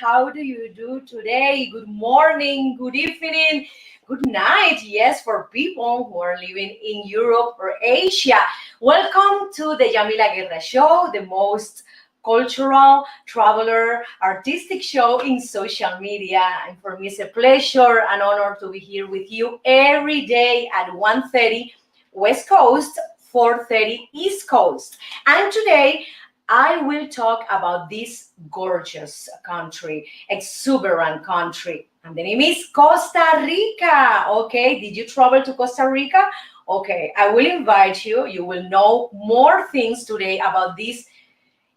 How do you do today? Good morning, good evening, good night. Yes, for people who are living in Europe or Asia. Welcome to the Yamila Guerra show, the most cultural, traveler, artistic show in social media. And for me, it's a pleasure and honor to be here with you every day at 1:30 West Coast, 4:30 East Coast. And today, I will talk about this gorgeous country, exuberant country, and the name is Costa Rica. Okay, did you travel to Costa Rica? Okay, I will invite you. You will know more things today about this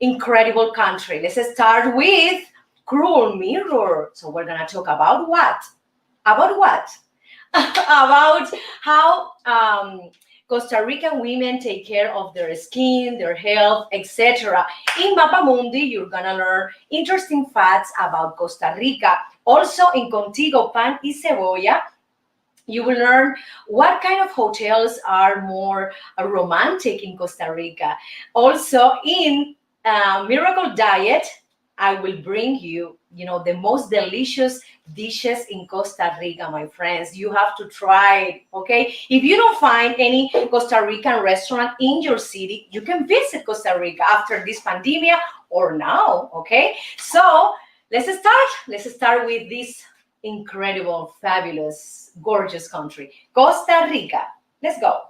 incredible country. Let's start with Cruel Mirror. So we're gonna talk about what? About what? About how Costa Rican women take care of their skin, their health, etc. In Mapamundi, you're gonna learn interesting facts about Costa Rica. Also in Contigo Pan y Cebolla, you will learn what kind of hotels are more romantic in Costa Rica. Also in Miracle Diet, I will bring you, the most delicious dishes in Costa Rica, my friends. You have to try it, okay? If you don't find any Costa Rican restaurant in your city, you can visit Costa Rica after this pandemic or now, okay? So let's start. Let's start with this incredible, fabulous, gorgeous country, Costa Rica. Let's go.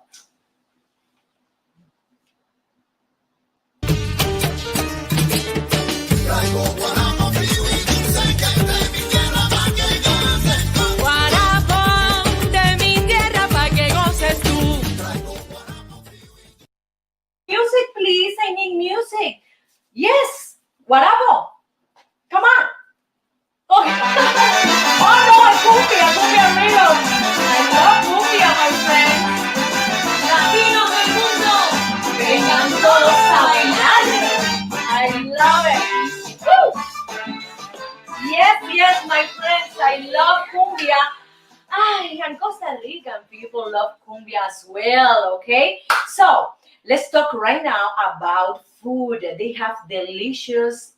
Music, please. I need music. Yes. Guarabo. Come on. Okay. Oh no, cumbia rhythm. I love cumbia, my friends. Latinos del mundo, vengan todos a bailar. I love it. Woo. Yes, my friends. I love cumbia. And Costa Rican people love cumbia as well, okay? So, let's talk right now about food. They have delicious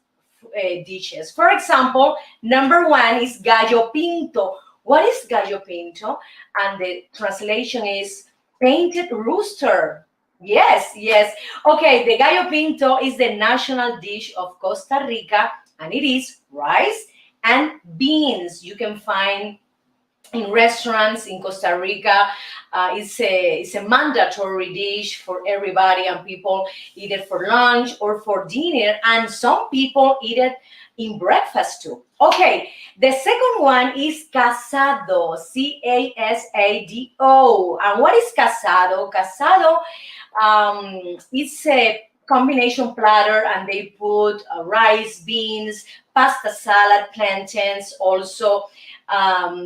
dishes. For example, number one is gallo pinto. What is gallo pinto? And the translation is painted rooster. Yes. Okay, the gallo pinto is the national dish of Costa Rica, and it is rice and beans. You can find in restaurants in Costa Rica. It's a mandatory dish for everybody, and people eat it for lunch or for dinner, and some people eat it in breakfast too. Okay, the second one is casado, Casado. And what is casado? Casado, it's a combination platter, and they put rice, beans, pasta salad, plantains, also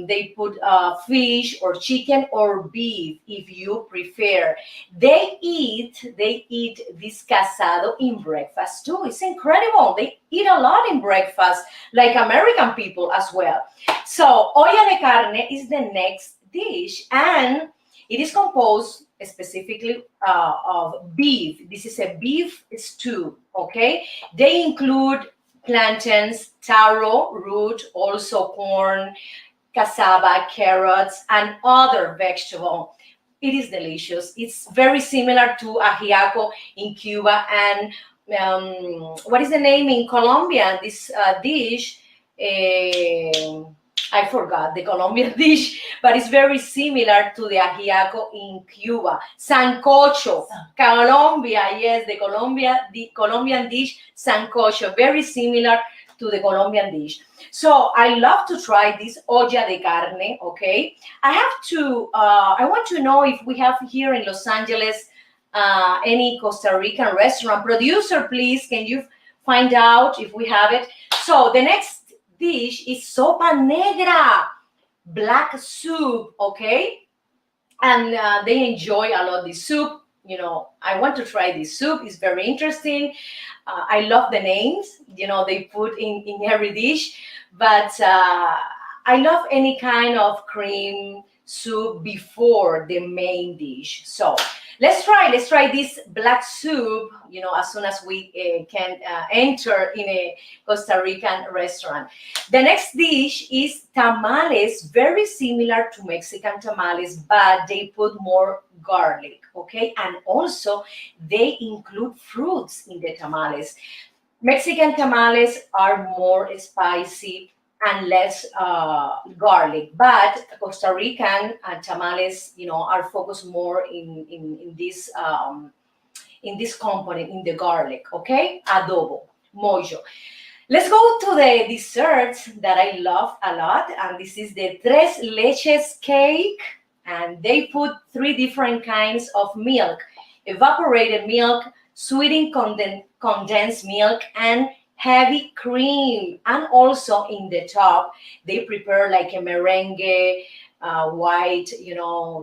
they put fish or chicken or beef if you prefer. They eat this casado in breakfast too. It's incredible. They eat a lot in breakfast, like American people as well. So olla de carne is the next dish, and it is composed specifically of beef. This is a beef stew, okay? They include plantains, taro root, also corn, cassava, carrots, and other vegetable. It is delicious. It's very similar to ajiaco in Cuba, and what is the name in Colombia? This dish, I forgot the Colombian dish, but it's very similar to the ajiaco in Cuba. Sancocho, Colombia, yes, the Colombian dish, sancocho, very similar to the Colombian dish. So I love to try this olla de carne, okay? I want to know if we have here in Los Angeles any Costa Rican restaurant. Producer, please, can you find out if we have it? So the next dish is sopa negra, black soup, okay? And they enjoy a lot this soup. I want to try this soup. It's very interesting. I love the names, they put in every dish, but I love any kind of cream, soup before the main dish. So let's try this black soup, as soon as we can enter in a Costa Rican restaurant. The next dish is tamales, very similar to Mexican tamales, but they put more garlic, okay? And also they include fruits in the tamales. Mexican tamales are more spicy and less garlic, but Costa Rican tamales, are focused more in this component, in the garlic. Okay, adobo, mojo. Let's go to the desserts that I love a lot, and this is the tres leches cake, and they put three different kinds of milk: evaporated milk, sweetened condensed milk, and heavy cream. And also in the top they prepare like a merengue, white,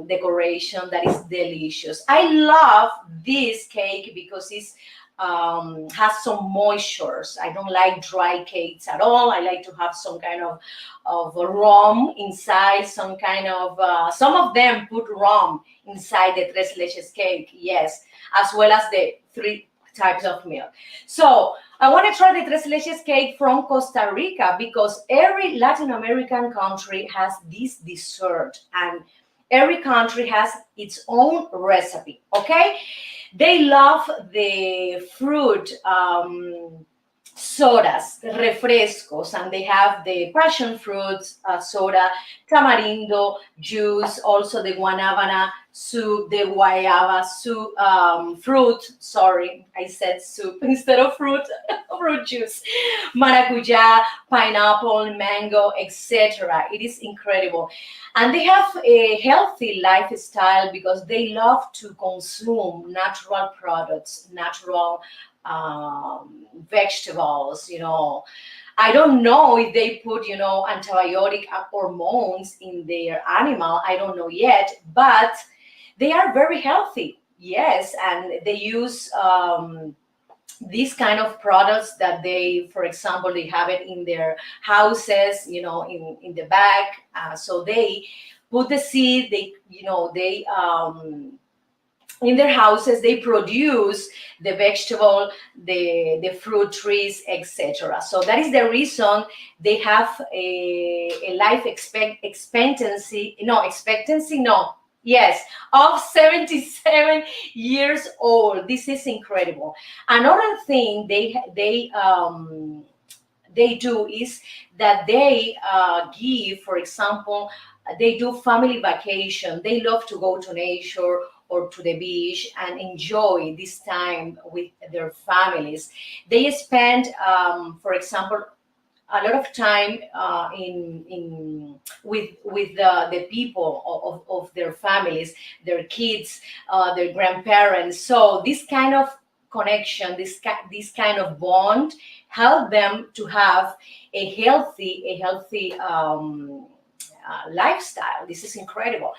decoration that is delicious. I love this cake because it's has some moistures. I don't like dry cakes at all. I like to have some kind of rum inside, some kind of some of them put rum inside the tres leches cake, yes, as well as the three types of milk. So I want to try the tres leches cake from Costa Rica because every Latin American country has this dessert, and every country has its own recipe. Okay, they love the fruit sodas, refrescos, and they have the passion fruits soda, tamarindo juice, also the guanabana soup, the guayaba soup, fruit, sorry, I said soup instead of fruit, fruit juice, maracuja, pineapple, mango, etc. It is incredible. And they have a healthy lifestyle because they love to consume natural products, natural vegetables. I don't know if they put antibiotic hormones in their animal. I don't know yet, but they are very healthy, yes. And they use these kind of products that they, for example, they have it in their houses, in the back. So they put the seed, they in their houses, they produce the vegetable, the fruit trees, etc. So that is the reason they have a life expectancy, yes, of 77 years old. This is incredible. Another thing they do is that they give, for example, they do family vacation. They love to go to nature or to the beach and enjoy this time with their families. They spend, for example, a lot of time with the people of their families, their kids, their grandparents. So this kind of connection, this kind of bond, help them to have a healthy lifestyle. This is incredible.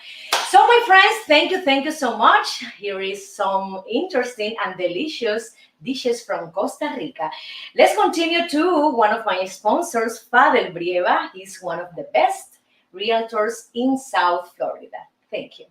So my friends, thank you so much. Here is some interesting and delicious dishes from Costa Rica. Let's continue to one of my sponsors, Fadel Brieva. He's one of the best realtors in South Florida. Thank you.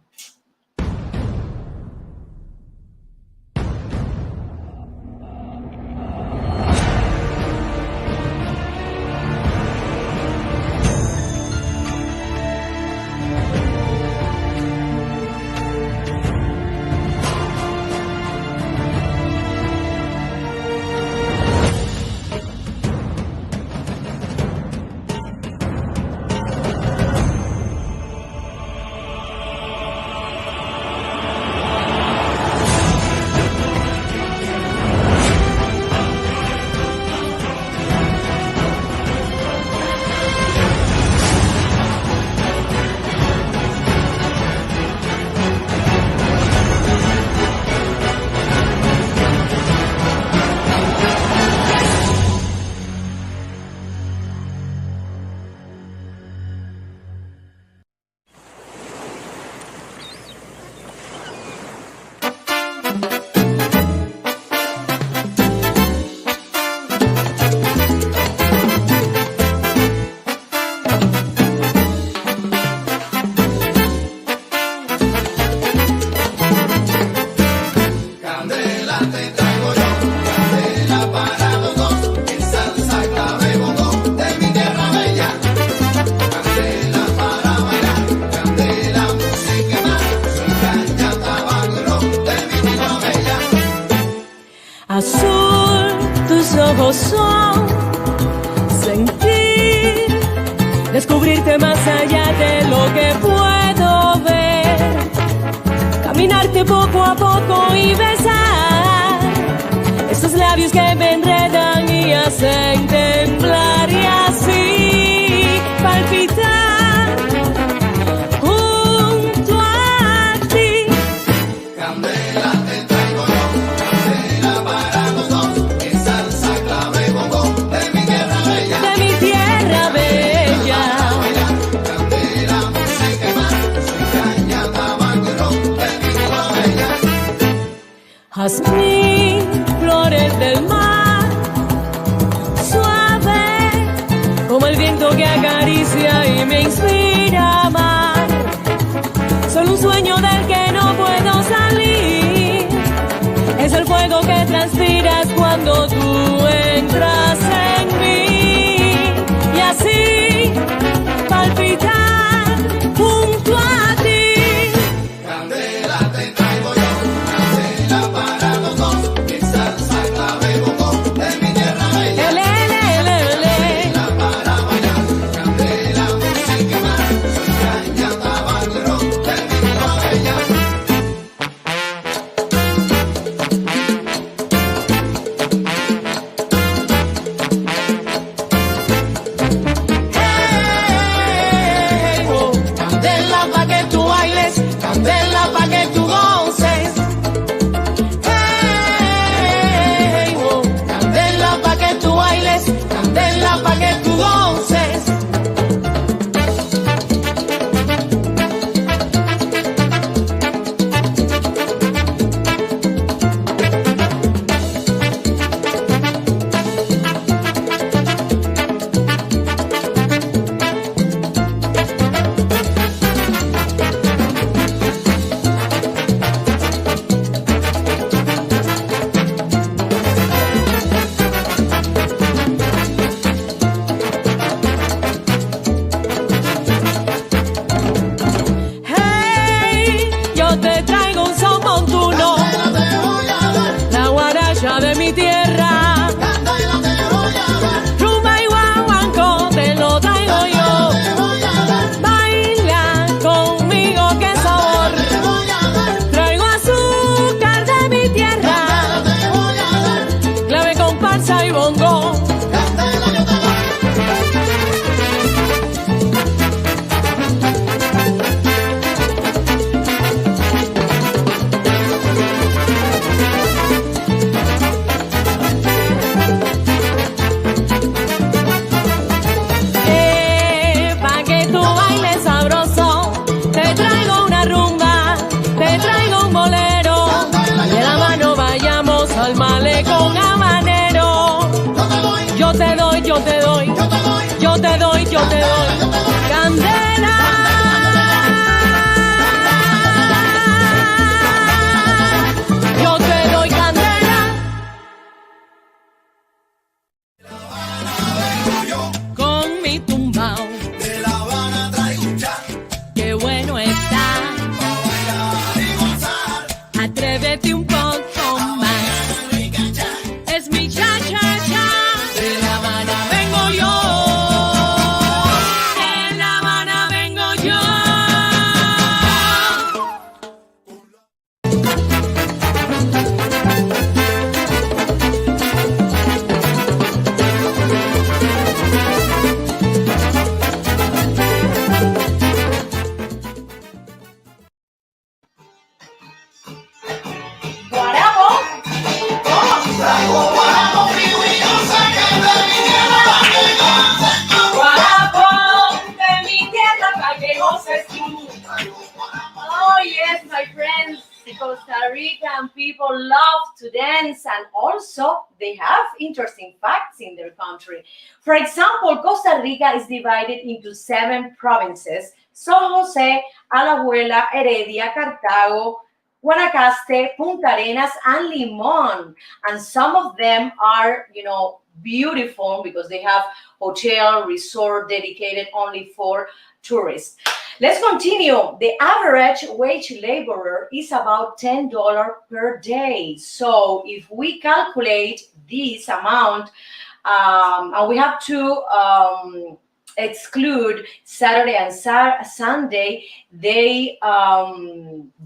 gozo, sentir, descubrirte más allá de lo que puedo ver, caminarte poco a poco y besar esos labios que me enredan y hacen temblar y así palpitar junto a ti. Candela te traigo yo, candela para los dos, que salsa clave bongo de mi tierra bella. De mi tierra bella. Candela, música y más, soy caña, tabaco y ron de mi tierra bella. Jazmín, flores del mar, suave como el viento que acaricia y me inspira a amar. Solo un sueño del que no puedo salir, es el fuego que transpiras cuando tú entras en mí y así palpitar junto a ti. Candela te traigo yo, candela para los dos, que salsa clave bongo de mi tierra bella. Candela para bailar, candela, música y más, soy caña, tabaco y ron de mi tierra bella. Hey, oh, candela pa' que tú bailes, candela pa' que tú goces. Hey, oh, candela pa' que tú bailes, candela pa' que tú goces. Hey, yo te traigo un son montuno, Candela te voy a dar, la guaracha de mi tierra. candela te voy a dar, Rumba y guaguancó te lo traigo yo. te voy a dar, Baila conmigo, qué sabor. te voy a dar, Traigo azúcar de mi tierra, te voy a dar, clave, comparsa y bongo. candela yo te doy. Pa' que tú bailes sabroso, te traigo una rumba, te traigo un bolero. De la mano vayamos al malecón habanero. Yo te doy, yo te doy, yo te doy, yo te doy candela. Yo te doy candela. Con mi tumbao, De La Habana traigo un chan, qué bueno está. pa' bailar y gozar, Atrévete un poco más. RICA-ENGLISH. Es mi cha-cha-cha. De La Habana vengo yo. De La Habana vengo yo. Guarapo. Traigo guarapo frío y yo sé que es de mi tierra, pa' que goces. Guarapo de mi tierra para que goces tú. Oh yes, my friends, Costa Rican people love to dance and also they have interesting facts in their country. For example, Costa Rica is divided into 7 provinces: San Jose, Alajuela, Heredia, Cartago, Guanacaste, Punta Arenas, and Limón. And some of them are, beautiful because they have hotel, resort dedicated only for tourists. Let's continue. The average wage laborer is about $10 per day. So if we calculate this amount, and we have to exclude Saturday and Sunday, they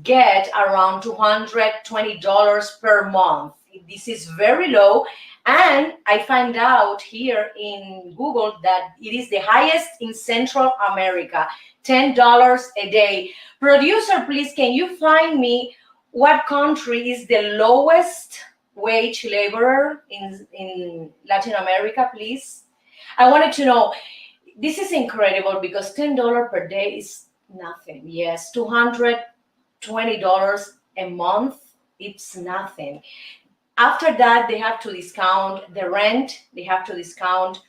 get around $220 per month. This is very low. And I find out here in Google that it is the highest in Central America, $10 a day. Producer, please, can you find me what country is the lowest wage laborer in Latin America, please? I wanted to know. This is incredible because $10 per day is nothing. Yes, $220 a month, it's nothing. After that, they have to discount the rent, they have to discount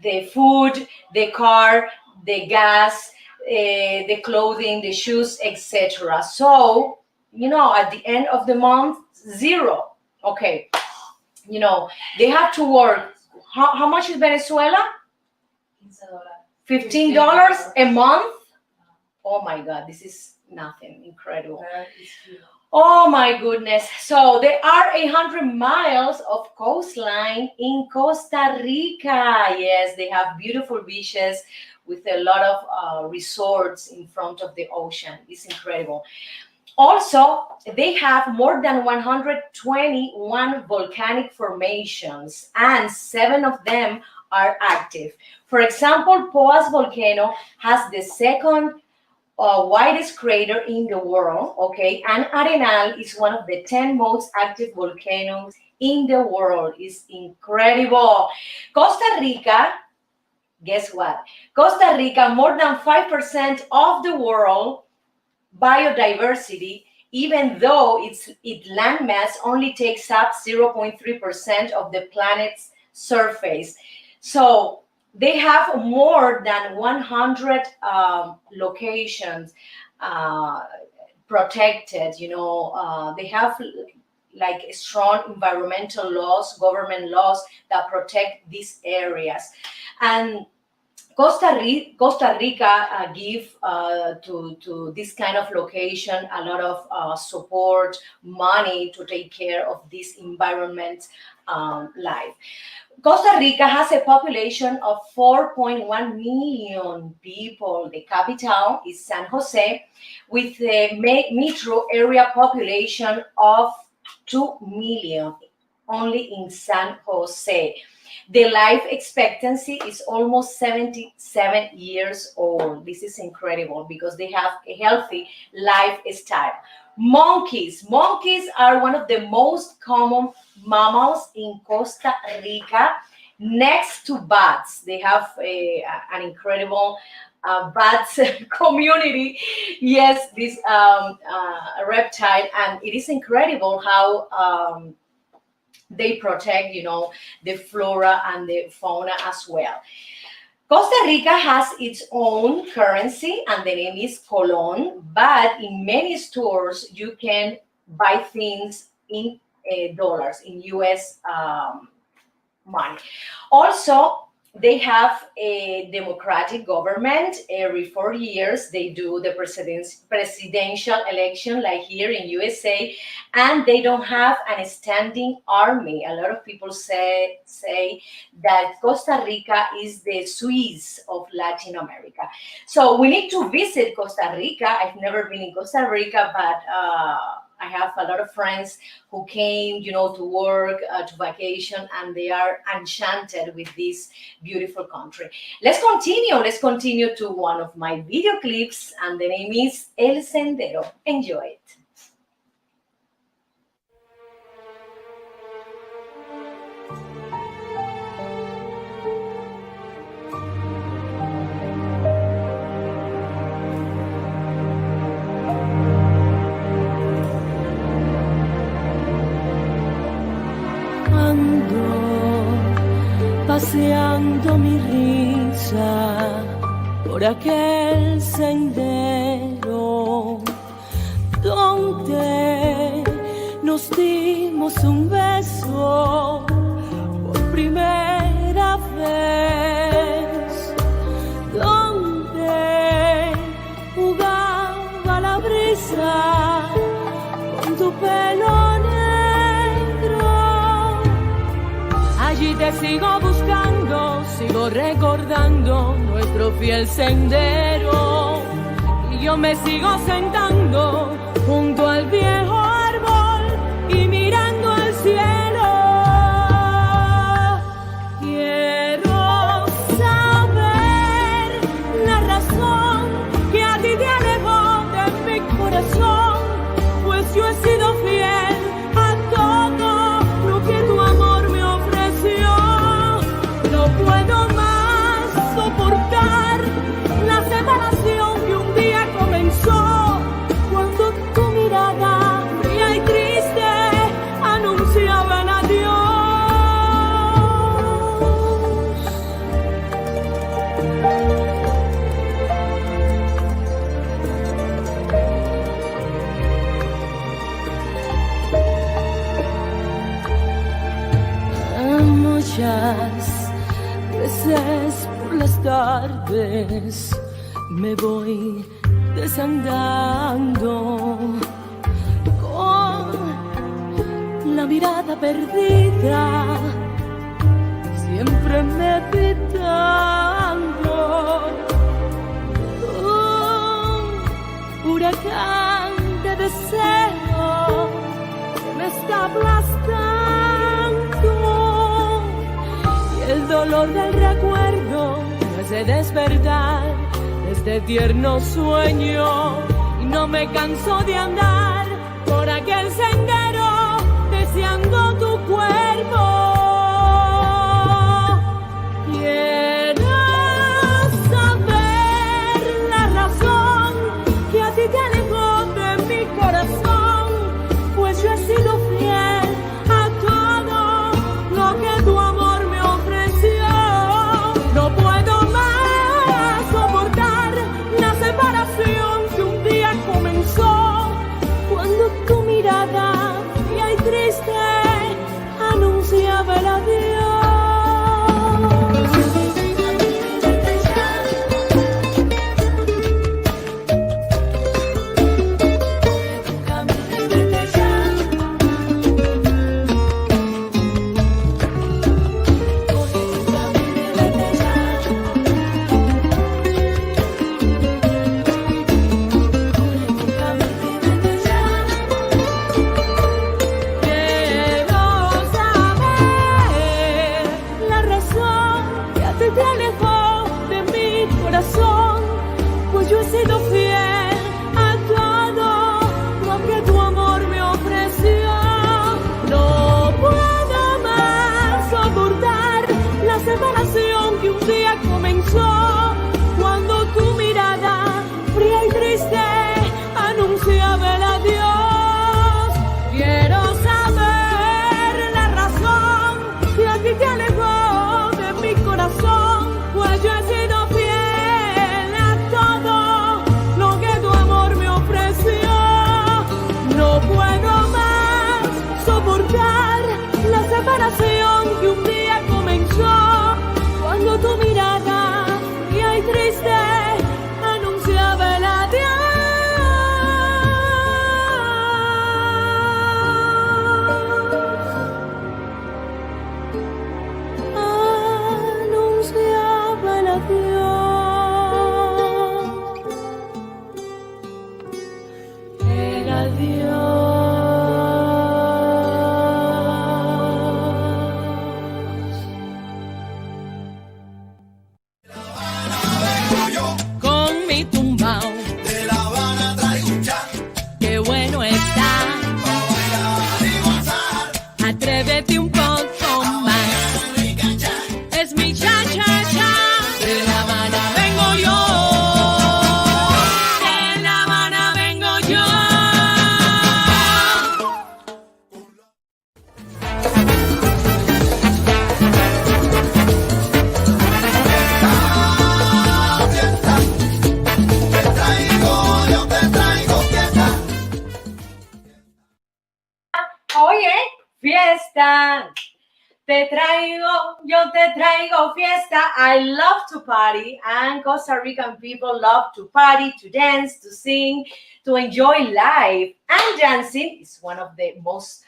the food, the car, the gas, the clothing, the shoes, etc. So, at the end of the month, zero. Okay, they have to work. How much is Venezuela? $15 a month? Oh my God, this is nothing. Incredible. Oh my goodness. So there are 800 miles of coastline in Costa Rica. Yes, they have beautiful beaches with a lot of resorts in front of the ocean. It's incredible. Also, they have more than 121 volcanic formations, and 7 of them are active. For example, Poas volcano has the second widest crater in the world, okay? And Arenal is one of the 10 most active volcanoes in the world. It's incredible. Costa Rica, guess what? Costa Rica, more than 5% of the world biodiversity, even though its landmass only takes up 0.3% of the planet's surface. So they have more than 100 locations protected. They have like strong environmental laws, government laws that protect these areas. And Costa Rica give to this kind of location a lot of support, money to take care of this environment life. Costa Rica has a population of 4.1 million people. The capital is San Jose, with a metro area population of 2 million only in San Jose. The life expectancy is almost 77 years old. This is incredible because they have a healthy lifestyle. Monkeys are one of the most common mammals in Costa Rica, next to bats. They have an incredible bats community. Yes, this reptile, and it is incredible how they protect, the flora and the fauna as well. Costa Rica has its own currency, and the name is Colón, but in many stores you can buy things in dollars, in US money. Also, they have a democratic government. Every 4 years, they do the presidential election, like here in USA, and they don't have a standing army. A lot of people say that Costa Rica is the Swiss of Latin America. So we need to visit Costa Rica. I've never been in Costa Rica, but I have a lot of friends who came, to work, to vacation, and they are enchanted with this beautiful country. Let's continue to one of my video clips, and the name is El Sendero. Enjoy it. Paseando mi risa por aquel sendero donde nos dimos un beso por primera vez, donde jugaba la brisa con tu pelo negro. Allí te sigo buscando, sigo recordando nuestro fiel sendero, y yo me sigo sentando junto al viejo árbol y mirando al cielo. Quiero saber la razón que a ti te alejó de mi corazón, pues yo he sido fiel a todo lo que tu amor me ofreció. No puedo más soportar la separación que un día comenzó, cuando tu mirada fría y triste anunciaba el adiós. Muchas veces por las tardes me voy desandando con la mirada perdida, siempre meditando. Un huracán de deseo que me está aplastando, y el dolor del recuerdo me hace despertar de este tierno sueño, y no me canso de andar por aquel sendero deseando tu cuerpo. Quiero saber la razón que a ti te alejó de mi corazón, pues yo he sido fiel a todo lo que tu amor me ofreció. No puedo más soportar la separación que un día comenzó, cuando tu mirada fría y triste anunciaba el adiós. Pues yo he sido fiel a todo lo que tu amor me ofreció. No puedo más soportar la separación que un día comenzó, cuando tu mirada fría y triste anunciaba el adiós. Quiero saber la razón que a ti te alejó de mi corazón, pues yo he sido fiel a todo lo que tu amor me ofreció. No puedo más soportar la separación que un día comenzó, cuando tu mirada fría y triste anunciaba el adiós. Anunciaba el adiós. El adiós. Con mi tumbao, De La Habana traigo un cha, qué bueno está. pa' bailar y gozar. Atrévete un poco más. Rica-cha, Es mi cha-cha-cha. De La Habana vengo yo. De La Habana vengo yo. fiesta. Yo te traigo fiesta. Oye, fiesta. yo te traigo fiesta. I love to party, and Costa Rican people love to party, to dance, to sing, to enjoy life. And dancing is one of the most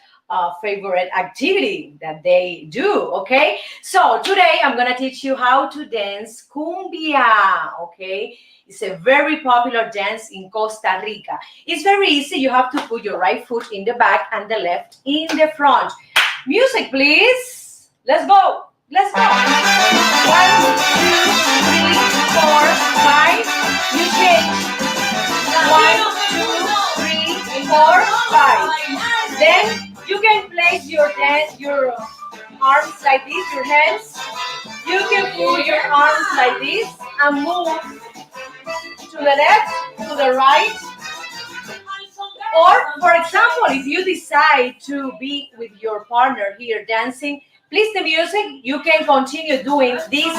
favorite activity that they do, okay? So today I'm gonna teach you how to dance cumbia, okay? It's a very popular dance in Costa Rica. It's very easy. You have to put your right foot in the back and the left in the front. Music, please. Let's go. Let's go. 1, 2, 3, 4, 5. You change. 1, 2, 3, 4, 5. Then you can place your arms like this, your hands. You can put your arms like this and move to the left, to the right. Or, for example, if you decide to be with your partner here dancing, please the music, you can continue doing these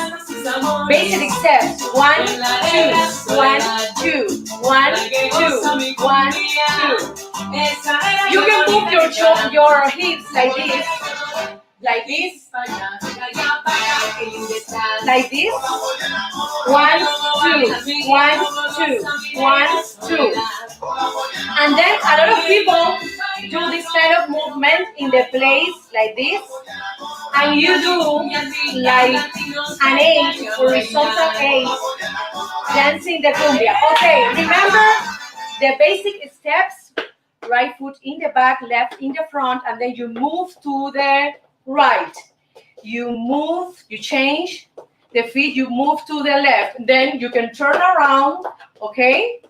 basic steps. 1, 2, 1, 2, 1, 2, 1, 2. You can move your hips like this, like this, like this. 1, 2, 1, 2, 1, 2. And then a lot of people do this kind of movement in the place like this, and you do like an 8, horizontal 8, dancing the cumbia. Okay, remember the basic steps: right foot in the back, left in the front, and then you move to the right. You move, you change the feet, you move to the left. Then you can turn around, okay?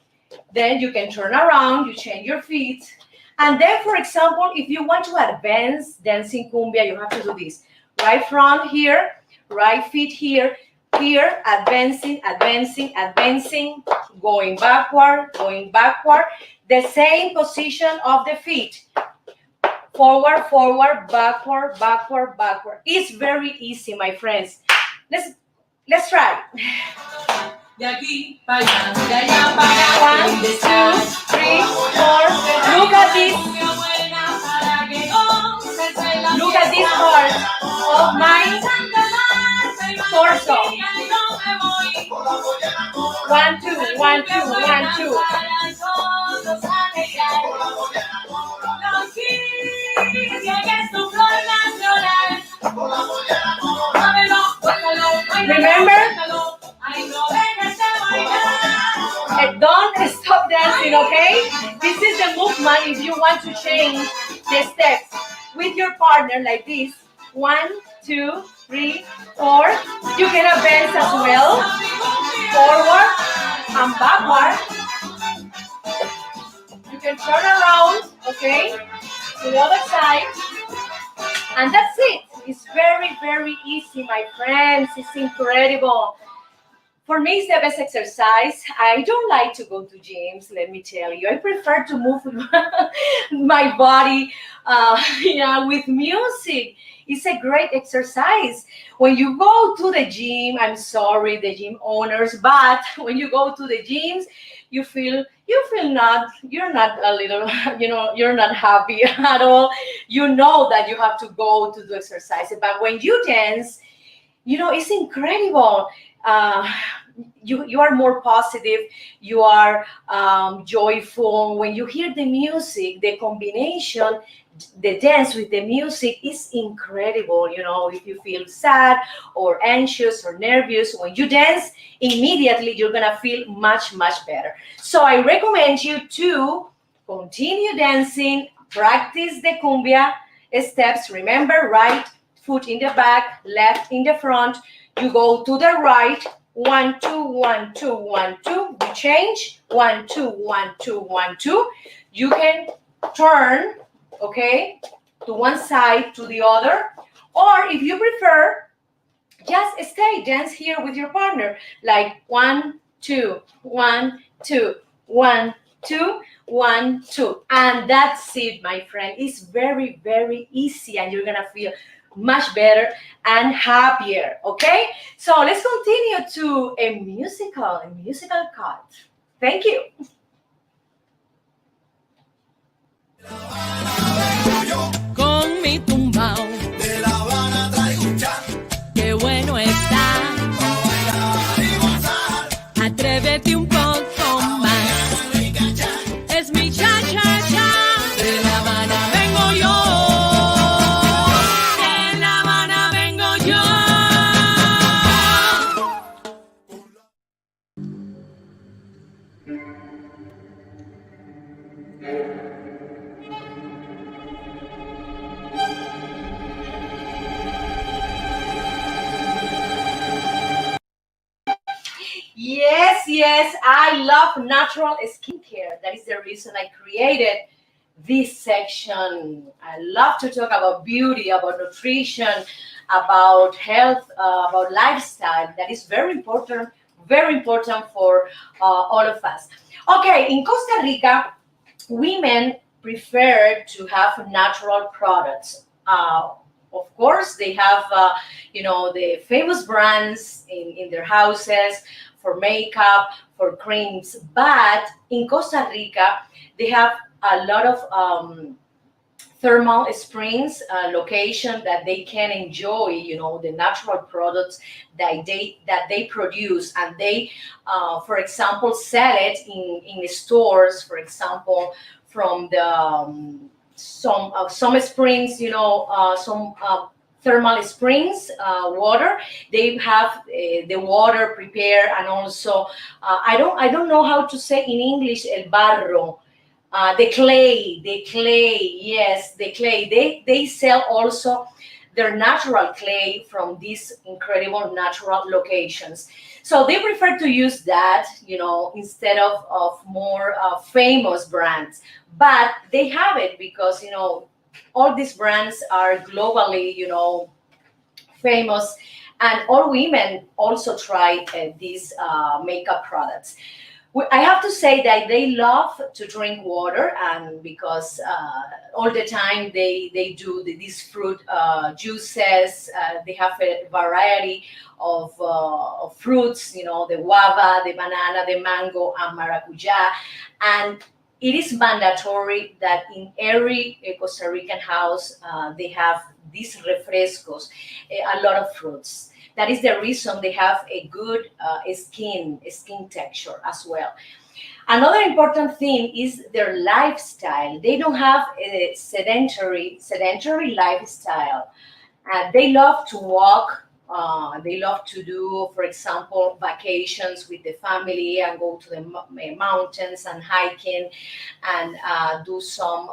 Then you can turn around, you change your feet. And then, for example, if you want to advance dancing cumbia, you have to do this. Right front here, right feet here, here, advancing, advancing, advancing, going backward, the same position of the feet. Forward, forward, backward, backward, backward. It's very easy, my friends. Let's try. De aquí para allá, de allá para allá. 1, 2, 3, 4. Look at this. Look at this part of my torso. 1, 2, 1, 2, 1, 2. Remember? Don't stop dancing, okay? This is the movement if you want to change the steps with your partner like this. 1, 2, 3, 4. You can advance as well. Forward and backward. You can turn around, okay? To the other side. And that's it. It's very, very easy, my friends. It's incredible. For me, it's the best exercise. I don't like to go to gyms, let me tell you. I prefer to move my body with music. It's a great exercise. When you go to the gym, I'm sorry, the gym owners, but when you go to the gyms, you're not a little, you're not happy at all. You know that you have to go to do exercise. But when you dance, it's incredible. You are more positive, you are joyful. When you hear the music, the combination, the dance with the music is incredible. If you feel sad or anxious or nervous, when you dance, immediately you're gonna feel much, much better. So I recommend you to continue dancing, practice the cumbia steps. Remember, right foot in the back, left in the front. You go to the right. 1, 2, 1, 2, 1, 2. You change. 1, 2, 1, 2, 1, 2. You can turn, okay, to one side, to the other. Or if you prefer, just stay, dance here with your partner. Like 1, 2, 1, 2, 1, 2, 1, 2. And that's it, my friend. It's very, very easy, and you're gonna feel much better and happier, okay? So let's continue to a musical cut. Thank you. Con mi tumbao. De La Habana yes, I love natural skincare. That is the reason I created this section. I love to talk about beauty, about nutrition, about health, about lifestyle. That is very important for all of us. Okay, in Costa Rica, women prefer to have natural products. Of course, they have, the famous brands in their houses for makeup, for creams. But in Costa Rica, they have a lot of thermal springs location that they can enjoy, the natural products that they produce, and they, for example, sell it in stores. For example, from the some springs, some thermal springs water. They have the water prepared, and also I don't know how to say in English el barro, the clay, yes, the clay. They sell also their natural clay from these incredible natural locations. So they prefer to use that, instead of more famous brands. But they have it because, all these brands are globally, famous, and all women also try these makeup products. I have to say that they love to drink water, and because all the time they do these fruit juices. They have a variety of fruits, the guava, the banana, the mango, and maracuja. And it is mandatory that in every Costa Rican house they have these refrescos, a lot of fruits. That is the reason they have a good skin texture as well. Another important thing is their lifestyle. They don't have a sedentary lifestyle. They love to walk. They love to do, for example, vacations with the family and go to the mountains and hiking, and do some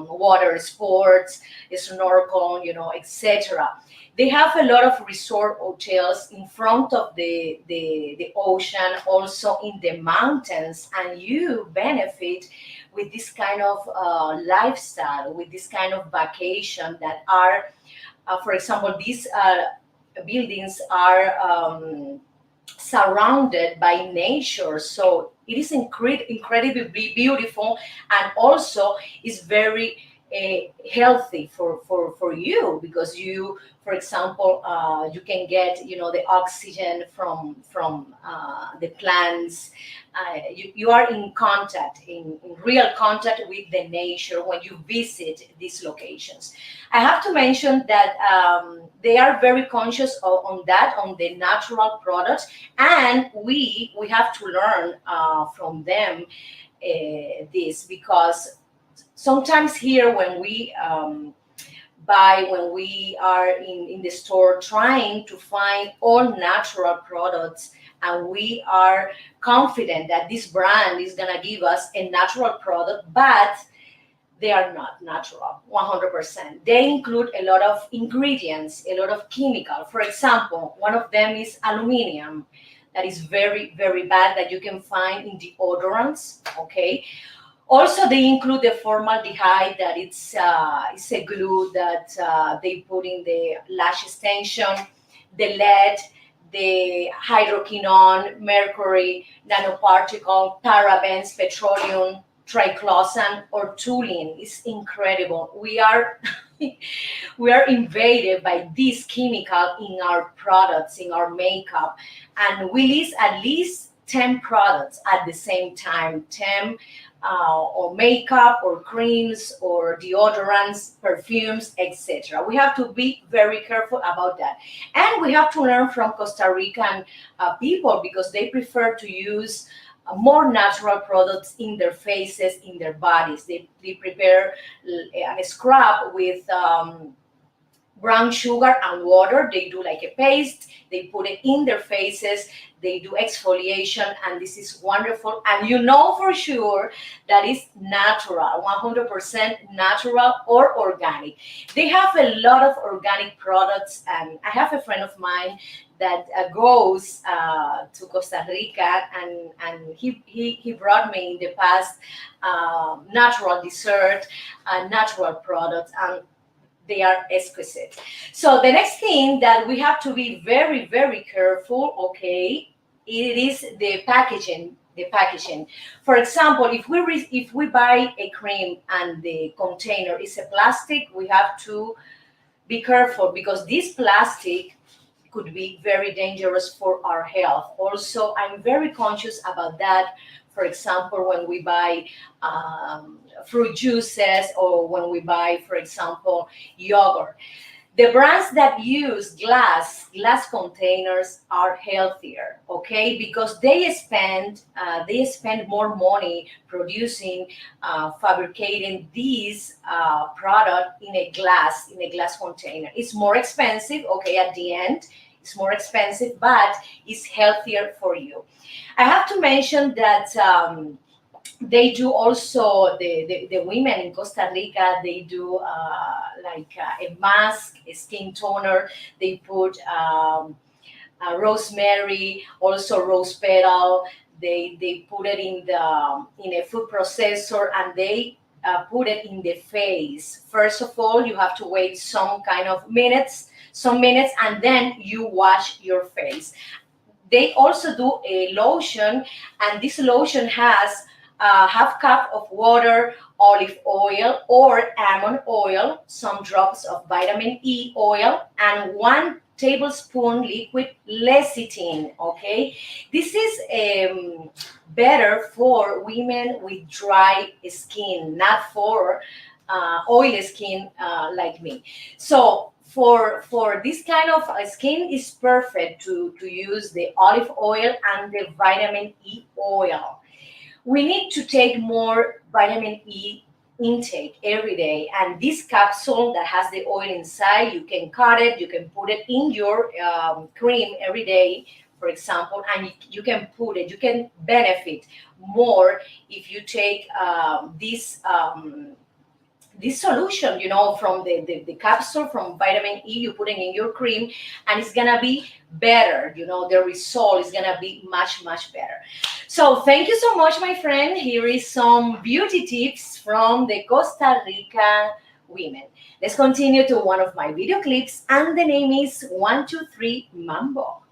water sports, snorkel, etc. They have a lot of resort hotels in front of the ocean, also in the mountains, and you benefit with this kind of lifestyle, with this kind of vacation that are, for example, these buildings are surrounded by nature. So it is incredibly beautiful, and also is very healthy for you, because you, for example, you can get, the oxygen from the plants. You are in real contact with the nature when you visit these locations. I have to mention that they are very conscious on the natural products, and we have to learn from them this, because sometimes here when we when we are in the store trying to find all natural products, and we are confident that this brand is going to give us a natural product, but they are not natural 100%. They include a lot of ingredients, a lot of chemical. For example, one of them is aluminum, that is very, very bad, that you can find in deodorants. Okay. Also, they include the formaldehyde, that it's a glue that they put in the lash extension, the lead, the hydroquinone, mercury, nanoparticle, parabens, petroleum, triclosan, or toluene. It's incredible. We are invaded by this chemical in our products, in our makeup, and we list at least 10 products at the same time, 10 or makeup or creams or deodorants, perfumes, etc. We have to be very careful about that. And we have to learn from Costa Rican people, because they prefer to use more natural products in their faces, in their bodies. They prepare a scrub with brown sugar and water. They do like a paste. They put it in their faces. They do exfoliation, and this is wonderful. And you know for sure that is natural, 100% natural or organic. They have a lot of organic products, and I have a friend of mine that goes to Costa Rica, and he brought me in the past natural dessert, natural products, and they are exquisite. So the next thing that we have to be very, very careful, okay, it is the packaging. The packaging. For example, if we buy a cream and the container is a plastic, we have to be careful, because this plastic could be very dangerous for our health. Also, I'm very conscious about that. For example, when we buy fruit juices, or when we buy, for example, yogurt. The brands that use glass containers are healthier, okay? Because they spend more money producing, fabricating these product in a glass container. It's more expensive, okay? At the end, it's more expensive, but it's healthier for you. I have to mention that they do also, the women in Costa Rica, they do like a mask, a skin toner. They put rosemary, also rose petal. They put it in a food processor, and they put it in the face. First of all, you have to wait some minutes, and then you wash your face. They also do a lotion, and this lotion has half cup of water, olive oil or almond oil, some drops of vitamin E oil, and 1 tablespoon liquid lecithin. Okay, this is better for women with dry skin, not for oily skin like me. So for this kind of skin, is perfect to use the olive oil and the vitamin E oil. We need to take more vitamin E intake every day, and this capsule that has the oil inside, you can cut it, you can put it in your cream every day, for example, and you can put it, you can benefit more if you take this solution, from the capsule, from vitamin E, you put it in your cream, and it's gonna be better. The result is gonna be much, much better. So thank you so much, my friend. Here is some beauty tips from the Costa Rica women. Let's continue to one of my video clips, and the name is 1, 2, 3 Mambo.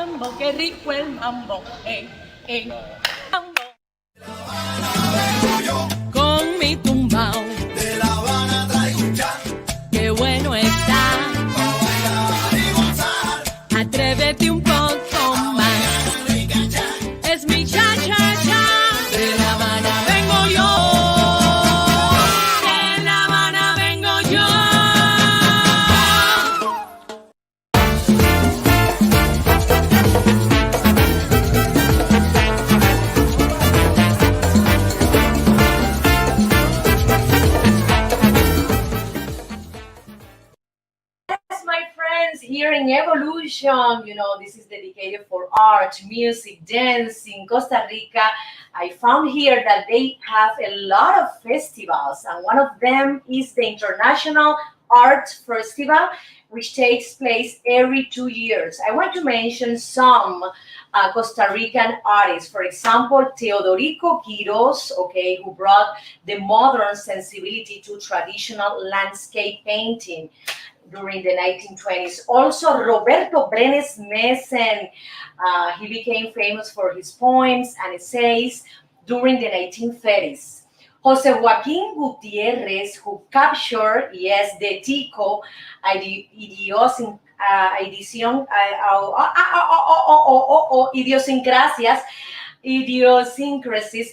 mambo, qué rico el mambo, mambo. Con mi tumbao, De La Habana traigo un cha, qué bueno está. pa' bailar y gozar. Atrévete un poco más. Es mi cha-cha-cha. De La Habana vengo yo. De La Habana vengo yo. Yes, my friends, here in Evolution, this is dedicated for art, music, dance in Costa Rica. I found here that they have a lot of festivals, and one of them is the International Art Festival, which takes place every 2 years. I want to mention some Costa Rican artists. For example, Teodorico Quiros, okay, who brought the modern sensibility to traditional landscape painting during the 1920s. Also, Roberto Brenes Messen, he became famous for his poems and essays during the 1930s. Jose Joaquin Gutierrez, who captured, yes, the Tico idiosyncrasies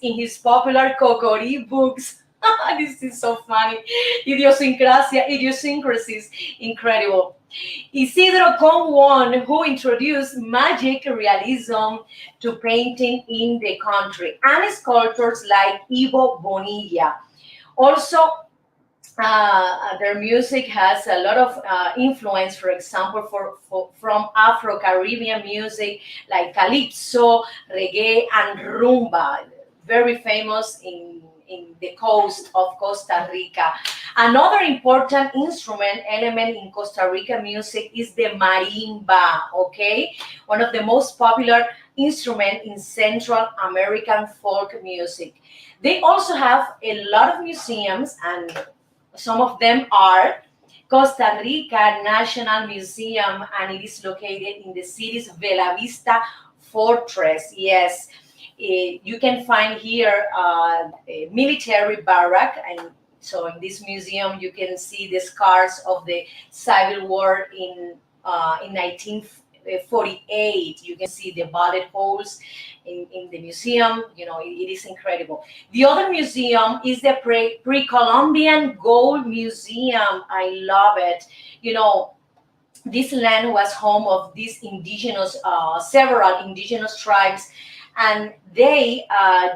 in his popular Cocori books. This is so funny. Idiosyncrasies, incredible. Isidro Conwon, who introduced magic realism to painting in the country, and sculptors like Ivo Bonilla. Also, their music has a lot of influence, for example, from Afro-Caribbean music like calypso, reggae, and rumba, very famous in the coast of Costa Rica. Another important instrument element in Costa Rica music is the marimba, okay? One of the most popular instruments in Central American folk music. They also have a lot of museums, and some of them are Costa Rica National Museum, and it is located in the city's Bella Vista Fortress. Yes, you can find here a military barrack, and so in this museum you can see the scars of the Civil War in 1948. You can see the bullet holes in the museum. It is incredible. The other museum is the Pre-Columbian Gold Museum. I love it. This land was home of these several indigenous tribes, and they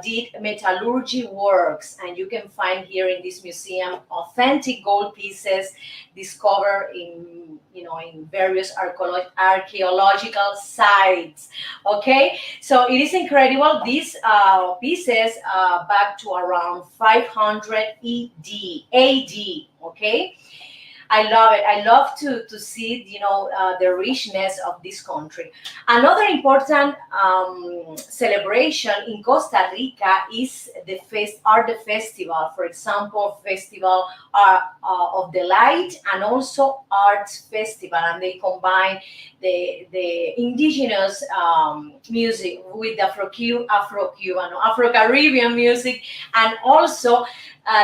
did metallurgy works, and you can find here in this museum authentic gold pieces discovered in various archaeological sites. Okay, so it is incredible. These pieces back to around 500 AD. Okay, I love it. I love to see, the richness of this country. Another important celebration in Costa Rica is the festival. For example, Festival of the Light, and also Arts Festival, and they combine the indigenous music with Afro-Caribbean music, and also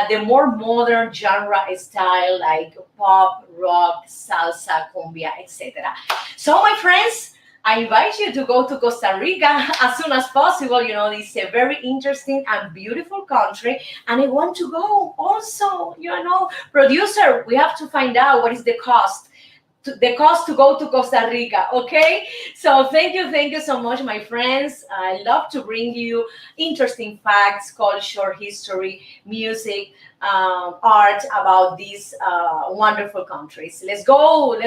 the more modern genre style like pop, rock, salsa, cumbia, etc. So, my friends, I invite you to go to Costa Rica as soon as possible. It's a very interesting and beautiful country, and I want to go also. Producer, we have to find out what is the cost to go to Costa Rica. Okay, so thank you so much, my friends. I love to bring you interesting facts, culture, history, music, art about these wonderful countries. Let's go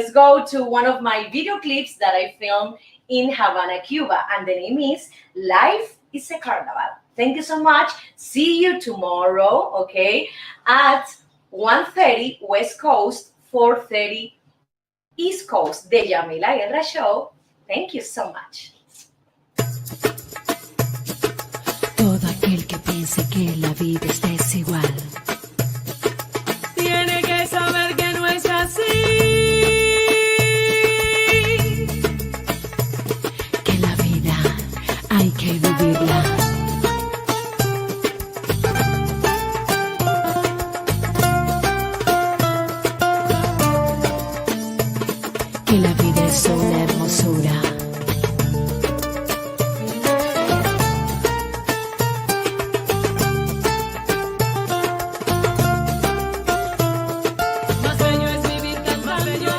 to one of my video clips that I filmed in Havana, Cuba, and the name is Life is a Carnival. Thank you so much. See you tomorrow, okay, at 1:30 West Coast, 4:30 East Coast, the Yamila Guerra Show. Thank you so much. Todo aquel que piense que la vida es desigual tiene que saber que no es así. que la vida es una hermosura. Más bello es vivir cantando.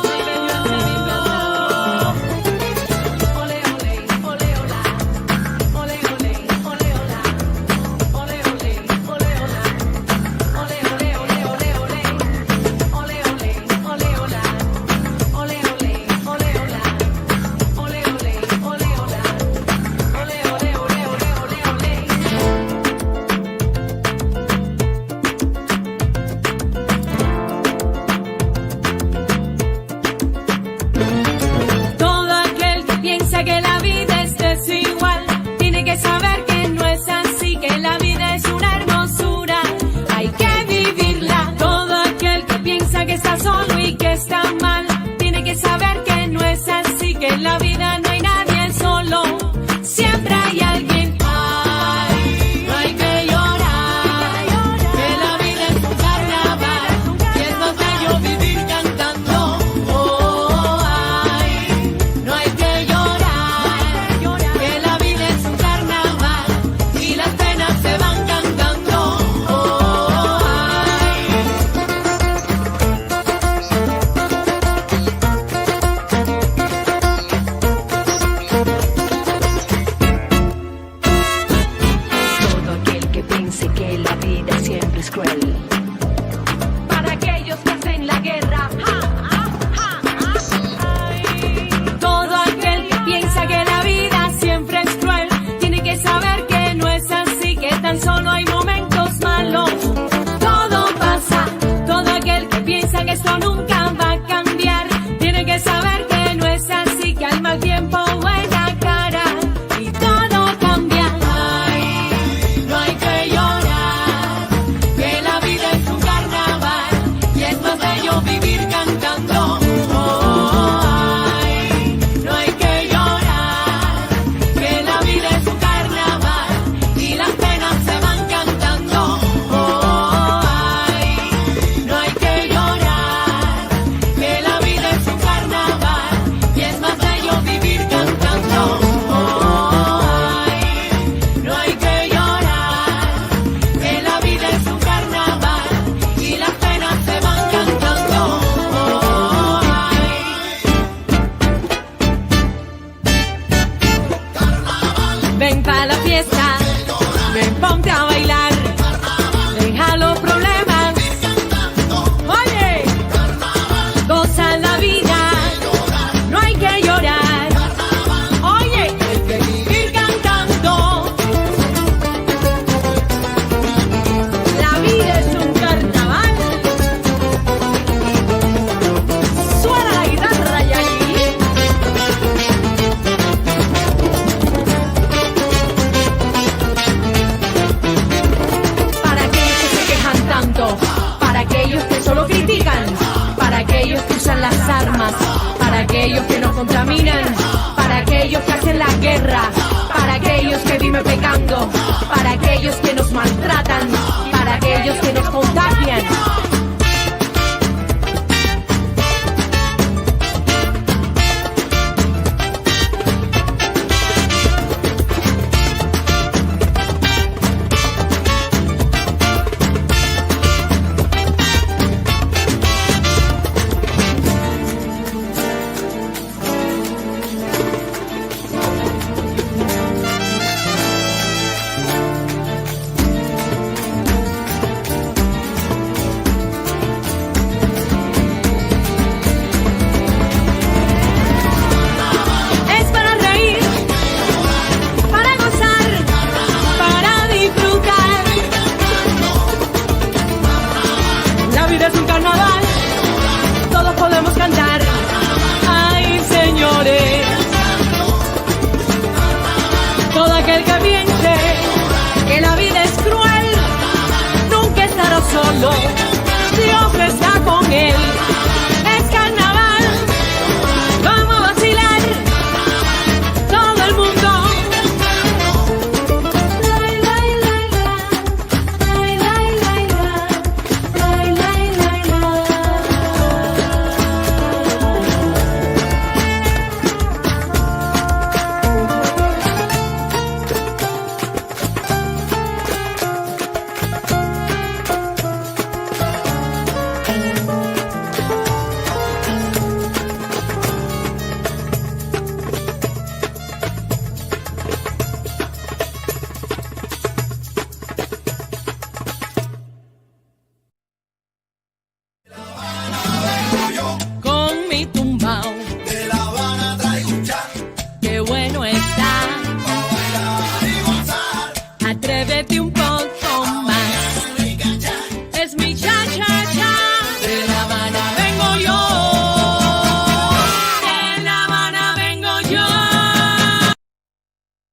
Ole, ole, ole, ola. Ole, ole, ole, ola. Ole, ole, ole, ola. Ole, ole, ole, ole, ole. Ole, ole, ole, ola. Ole, ole, ole, ola. Ole, ole, ole, ola. Ole, ole, ole, ole, ole. Todo aquel que piensa que la vida es desigual tiene que saber que no es así, que la vida es una hermosura, hay que vivirla. Todo aquel que piensa que está solo y que está mal tiene que saber que no es así, que en la vida no hay nadie solo, siempre hay alguien. Ay, no hay que llorar, que la vida es un carnaval y es más bello vivir cantando. Oh, ay, no hay que llorar, que la vida es un carnaval y las penas se van cantando. Oh, ay. Todo aquel que piense que la vida siempre es cruel, para aquellos que hacen la guerra. Todo aquel que piensa que la vida siempre es cruel tiene que saber que no es así, que tan solo hay momentos malos. Todo pasa. Todo aquel que piensa que esto nunca va a cambiar tiene que saber que no es así, que al mal tiempo buena cara y todo cambia. Ay, no hay que llorar, que la vida es un carnaval y es más bello vivir cantando. Oh, ay, no hay que llorar, que la vida es un carnaval y las penas se van cantando. Oh, ay, no hay que llorar, que la vida es un carnaval y es más bello vivir cantando. Oh, ay, no hay que llorar, que la vida es un carnaval y las penas se van cantando. Oh, ay. Ven pa' la fiesta, ven ponte a bailar, deja los problemas, oye, goza la vida, no hay que llorar, oye, hay que vivir cantando. La vida es un carnaval, suena la guitarra y ahí. Para aquellos que se quejan tanto, para aquellos que solo critican, para aquellos que usan las armas, para aquellos que no contaminan, para aquellos que hacen la guerra, para aquellos que viven pecando, para aquellos que nos maltratan,